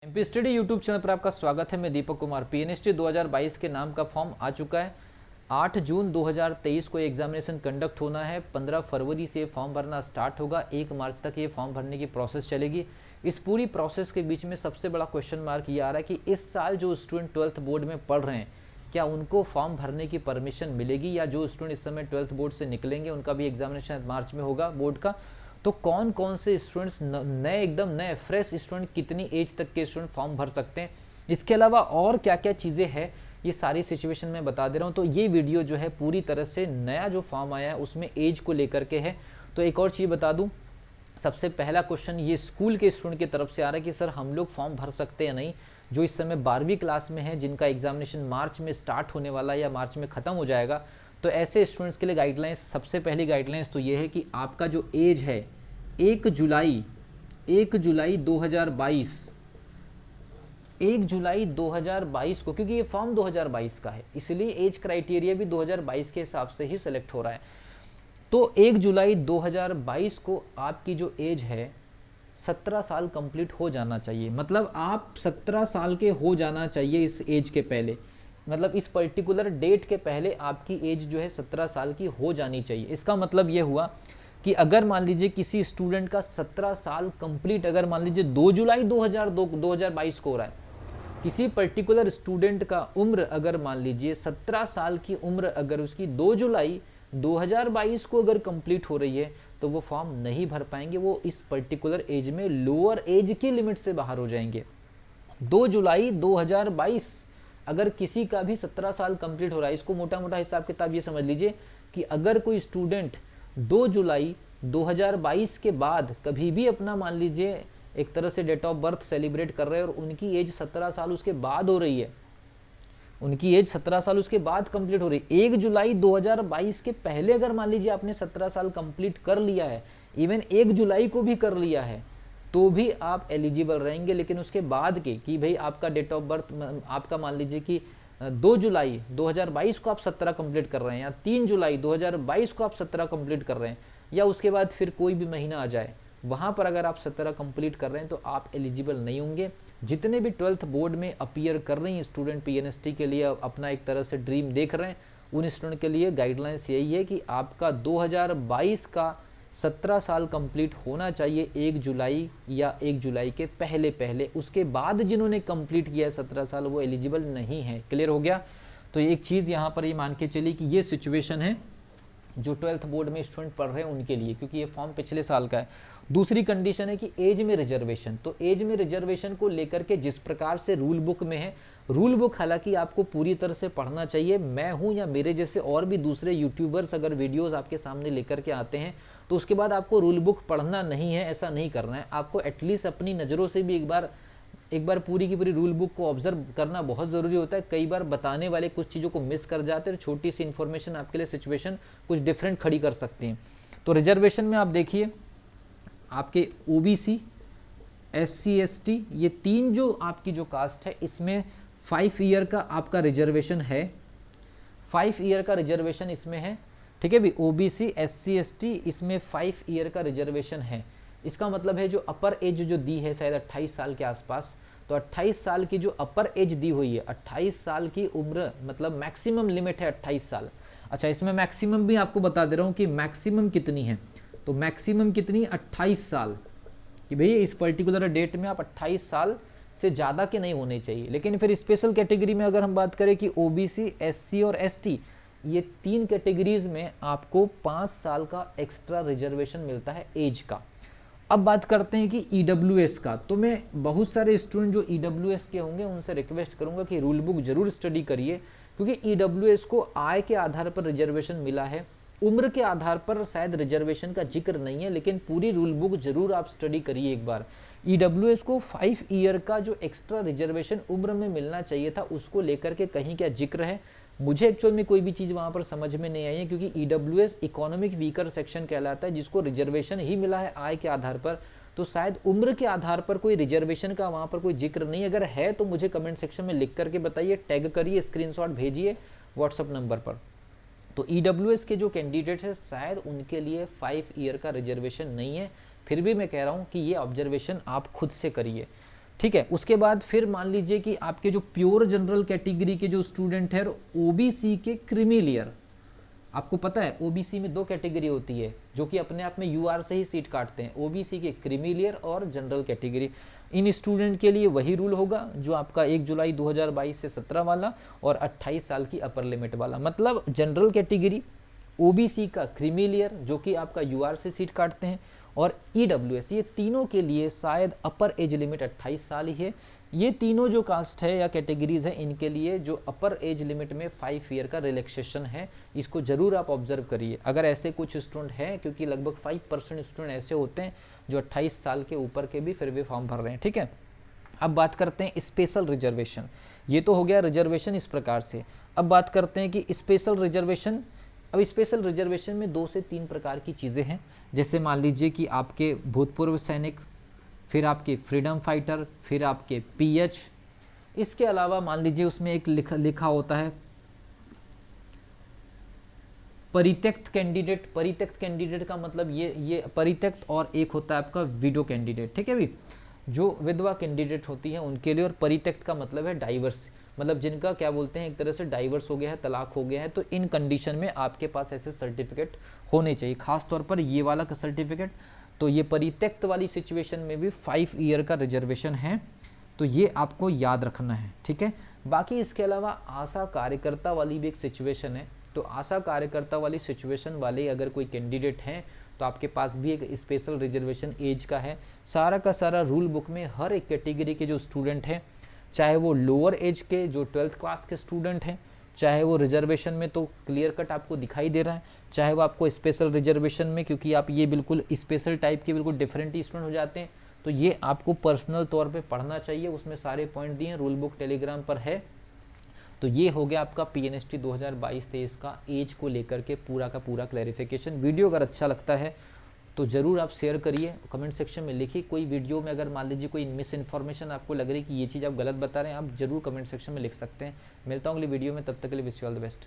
MP study YouTube channel पर आपका स्वागत है। मैं दीपक कुमार। पीएनएसटी 2022 के नाम का फॉर्म आ चुका है। 8 जून 2023 को एग्जामिनेशन कंडक्ट होना है। 15 फरवरी से फॉर्म भरना स्टार्ट होगा। 1 मार्च तक ये फॉर्म भरने की प्रोसेस चलेगी। इस पूरी प्रोसेस के बीच में सबसे बड़ा क्वेश्चन मार्क ये आ रहा है कि इस साल जो स्टूडेंट 12th बोर्ड में पढ़ रहे हैं, क्या उनको फॉर्म भरने की परमिशन मिलेगी, या जो स्टूडेंट इस समय 12th बोर्ड से निकलेंगे उनका भी एग्जामिनेशन मार्च में होगा बोर्ड का। तो कौन कौन से स्टूडेंट्स नए एकदम नए फ्रेश स्टूडेंट कितनी एज तक के स्टूडेंट फॉर्म भर सकते हैं, इसके अलावा और क्या क्या चीज़ें हैं, ये सारी सिचुएशन मैं बता दे रहा हूँ। तो ये वीडियो जो है पूरी तरह से नया जो फॉर्म आया है उसमें एज को लेकर के है। तो एक और चीज़ बता दूँ, सबसे पहला क्वेश्चन ये स्कूल के स्टूडेंट की तरफ से आ रहा है कि सर हम लोग फॉर्म भर सकते हैं या नहीं, जो इस समय 12वीं क्लास में है, जिनका एग्जामिनेशन मार्च में स्टार्ट होने वाला है या मार्च में ख़त्म हो जाएगा। तो ऐसे स्टूडेंट्स के लिए गाइडलाइंस, सबसे पहली गाइडलाइंस तो ये है कि आपका जो एज है 1 जुलाई 2022 1 जुलाई 2022 को, क्योंकि ये फॉर्म 2022 का है इसलिए एज क्राइटेरिया भी 2022 के हिसाब से ही सिलेक्ट हो रहा है। तो 1 जुलाई 2022 को आपकी जो एज है 17 साल कंप्लीट हो जाना चाहिए। मतलब आप 17 साल के हो जाना चाहिए इस एज के पहले, मतलब इस पर्टिकुलर डेट के पहले आपकी एज जो है 17 साल की हो जानी चाहिए। इसका मतलब ये हुआ कि अगर मान लीजिए किसी स्टूडेंट का 17 साल कंप्लीट, अगर मान लीजिए 2 जुलाई 2022 को हो रहा है, किसी पर्टिकुलर स्टूडेंट का उम्र अगर मान लीजिए 17 साल की उम्र अगर उसकी 2 जुलाई 2022 को अगर कंप्लीट हो रही है, तो वो फॉर्म नहीं भर पाएंगे। वो इस पर्टिकुलर एज में लोअर एज की लिमिट से बाहर हो जाएंगे। 2 जुलाई 2022 अगर किसी का भी 17 साल कंप्लीट हो रहा है, इसको मोटा मोटा हिसाब किताब ये समझ लीजिए कि अगर कोई स्टूडेंट 2 जुलाई 2022 के बाद कभी भी अपना मान लीजिए एक तरह से डेट ऑफ बर्थ सेलिब्रेट कर रहे हैं और उनकी एज 17 साल उसके बाद हो रही है, उनकी एज 17 साल उसके बाद कंप्लीट हो रही है, 1 जुलाई 2022 के पहले अगर मान लीजिए आपने 17 साल कंप्लीट कर लिया है, इवन 1 जुलाई को भी कर लिया है, तो भी आप एलिजिबल रहेंगे। लेकिन उसके बाद के कि भाई आपका डेट ऑफ बर्थ, आपका मान लीजिए कि 2 जुलाई 2022 को आप 17 कंप्लीट कर रहे हैं, या 3 जुलाई 2022 को आप 17 कंप्लीट कर रहे हैं, या उसके बाद फिर कोई भी महीना आ जाए, वहाँ पर अगर आप 17 कंप्लीट कर रहे हैं तो आप एलिजिबल नहीं होंगे। जितने भी 12th बोर्ड में अपीयर कर रही हैं स्टूडेंट, पीएनएसटी के लिए अपना एक तरह से ड्रीम देख रहे हैं, उन स्टूडेंट के लिए गाइडलाइंस यही है कि आपका 2022 का 17 साल कंप्लीट होना चाहिए 1 जुलाई या 1 जुलाई के पहले पहले। उसके बाद जिन्होंने कंप्लीट किया है 17 साल, वो एलिजिबल नहीं है। क्लियर हो गया? तो एक चीज़ यहाँ पर ये मान के चलिए कि ये सिचुएशन है जो 12th बोर्ड में स्टूडेंट पढ़ रहे हैं उनके लिए, क्योंकि ये फॉर्म पिछले साल का है। दूसरी कंडीशन है कि एज में रिजर्वेशन। तो एज में रिजर्वेशन को लेकर के जिस प्रकार से रूल बुक में है, रूल बुक हालांकि आपको पूरी तरह से पढ़ना चाहिए। मैं हूं या मेरे जैसे और भी दूसरे यूट्यूबर्स अगर वीडियोस आपके सामने लेकर के आते हैं, तो उसके बाद आपको रूल बुक पढ़ना नहीं है, ऐसा नहीं करना है। आपको एटलीस्ट अपनी नज़रों से भी एक बार पूरी की पूरी रूल बुक को ऑब्जर्व करना बहुत ज़रूरी होता है। कई बार बताने वाले कुछ चीज़ों को मिस कर जाते हैं, छोटी सी इन्फॉर्मेशन आपके लिए सिचुएशन कुछ डिफरेंट खड़ी कर सकती हैं। तो रिजर्वेशन में आप देखिए, आपके ओबीसी, एससी, एसटी, ये तीन जो आपकी जो कास्ट है, इसमें 5 ईयर का आपका रिजर्वेशन है। 5 ईयर का रिजर्वेशन इसमें है, ठीक है भी। ओबीसी, एससी, एसटी, इसमें 5 ईयर का रिजर्वेशन है। इसका मतलब है जो अपर एज जो दी है शायद 28 साल के आसपास, तो 28 साल की जो अपर एज दी हुई है, 28 साल की उम्र, मतलब मैक्सिमम लिमिट है 28 साल। अच्छा, इसमें मैक्सिमम भी आपको बता दे रहा हूँ कि मैक्सिमम कितनी है। तो मैक्सिमम कितनी? 28 साल, कि भैया इस पर्टिकुलर डेट में आप 28 साल से ज़्यादा के नहीं होने चाहिए। लेकिन फिर स्पेशल कैटेगरी में अगर हम बात करें कि ओबीसी, एससी और एसटी, ये तीन कैटेगरीज में आपको 5 साल का एक्स्ट्रा रिजर्वेशन मिलता है एज का। अब बात करते हैं कि ईडब्ल्यूएस का। तो मैं बहुत सारे स्टूडेंट जो ईडब्ल्यूएस के होंगे उनसे रिक्वेस्ट करूंगा कि रूल बुक जरूर स्टडी करिए, क्योंकि ईडब्ल्यूएस को आय के आधार पर रिजर्वेशन मिला है, उम्र के आधार पर शायद रिजर्वेशन का जिक्र नहीं है। लेकिन पूरी रूल बुक जरूर आप स्टडी करिए एक बार। ईडब्ल्यूएस को 5 ईयर का जो एक्स्ट्रा रिजर्वेशन उम्र में मिलना चाहिए था, उसको लेकर के कहीं क्या जिक्र है, मुझे एक्चुअल में कोई भी चीज़ वहाँ पर समझ में नहीं आई है, क्योंकि ईडब्ल्यूएस इकोनॉमिक वीकर सेक्शन कहलाता है, जिसको रिजर्वेशन ही मिला है आय के आधार पर। तो शायद उम्र के आधार पर कोई रिजर्वेशन का वहाँ पर कोई जिक्र नहीं। अगर है तो मुझे कमेंट सेक्शन में लिख करके बताइए, टैग करिए, स्क्रीनशॉट भेजिए व्हाट्सअप नंबर पर। तो ईडब्ल्यूएस के जो कैंडिडेट्स हैं शायद उनके लिए 5 ईयर का रिजर्वेशन नहीं है। फिर भी मैं कह रहा हूँ कि ये ऑब्जर्वेशन आप खुद से करिए। ठीक है। उसके बाद फिर मान लीजिए कि आपके जो प्योर जनरल कैटेगरी के जो स्टूडेंट है, ओबीसी के क्रीमी लेयर, आपको पता है ओबीसी में दो कैटेगरी होती है जो कि अपने आप में यूआर से ही सीट काटते हैं, ओबीसी के क्रीमी लेयर और जनरल कैटेगरी। इन स्टूडेंट के लिए वही रूल होगा जो आपका 1 जुलाई 2022 से 17 वाला और 28 साल की अपर लिमिट वाला। मतलब जनरल कैटेगरी, ओबीसी का क्रीमी लेयर जो कि आपका यूआर से सीट काटते हैं, और ईडब्ल्यूएस, ये तीनों के लिए शायद अपर एज लिमिट 28 साल ही है। ये तीनों जो कास्ट है या कैटेगरीज है, इनके लिए जो अपर एज लिमिट में 5 ईयर का रिलैक्सेशन है, इसको जरूर आप ऑब्जर्व करिए। अगर ऐसे कुछ स्टूडेंट हैं, क्योंकि लगभग 5% स्टूडेंट ऐसे होते हैं जो 28 साल के ऊपर के भी फिर भी फॉर्म भर रहे हैं, ठीक है। अब बात करते हैं स्पेशल रिजर्वेशन। ये तो हो गया रिजर्वेशन इस प्रकार से। अब बात करते हैं कि स्पेशल रिजर्वेशन, अब स्पेशल रिजर्वेशन में 2 से 3 प्रकार की चीज़ें हैं। जैसे मान लीजिए कि आपके भूतपूर्व सैनिक, फिर आपके फ्रीडम फाइटर, फिर आपके पीएच। इसके अलावा मान लीजिए उसमें एक लिखा होता है परित्यक्त कैंडिडेट। परित्यक्त कैंडिडेट का मतलब ये परित्यक्त, और एक होता है आपका विडो कैंडिडेट, ठीक है भी, जो विधवा कैंडिडेट होती हैं उनके लिए। और परित्यक्त का मतलब है डाइवर्स, मतलब जिनका क्या बोलते हैं एक तरह से डाइवर्स हो गया है, तलाक हो गया है। तो इन कंडीशन में आपके पास ऐसे सर्टिफिकेट होने चाहिए, खास तौर पर ये वाला का सर्टिफिकेट। तो ये परित्यक्त वाली सिचुएशन में भी 5 ईयर का रिजर्वेशन है, तो ये आपको याद रखना है, ठीक है। बाकी इसके अलावा आशा कार्यकर्ता वाली भी एक सिचुएशन है। तो आशा कार्यकर्ता वाली सिचुएशन वाले अगर कोई कैंडिडेट हैं तो आपके पास भी एक स्पेशल रिजर्वेशन एज का है। सारा का सारा रूल बुक में हर एक कैटेगरी के जो स्टूडेंट हैं, चाहे वो लोअर एज के जो 12th क्लास के स्टूडेंट हैं, चाहे वो रिजर्वेशन में तो क्लियर कट आपको दिखाई दे रहा है, चाहे वो आपको स्पेशल रिजर्वेशन में, क्योंकि आप ये बिल्कुल स्पेशल टाइप के बिल्कुल डिफरेंट ही स्टूडेंट हो जाते हैं, तो ये आपको पर्सनल तौर पे पढ़ना चाहिए। उसमें सारे पॉइंट दिए हैं, रूल बुक टेलीग्राम पर है। तो ये हो गया आपका पीएनएसटी 2022-23 का एज को लेकर के पूरा का पूरा क्लैरिफिकेशन। वीडियो अगर अच्छा लगता है तो ज़रूर आप शेयर करिए, कमेंट सेक्शन में लिखिए। कोई वीडियो में अगर मान लीजिए कोई मिस इन्फॉर्मेशन आपको लग रही है कि ये चीज़ आप गलत बता रहे हैं, आप जरूर कमेंट सेक्शन में लिख सकते हैं। मिलता हूँ अगली वीडियो में, तब तक के लिए wish you all the best.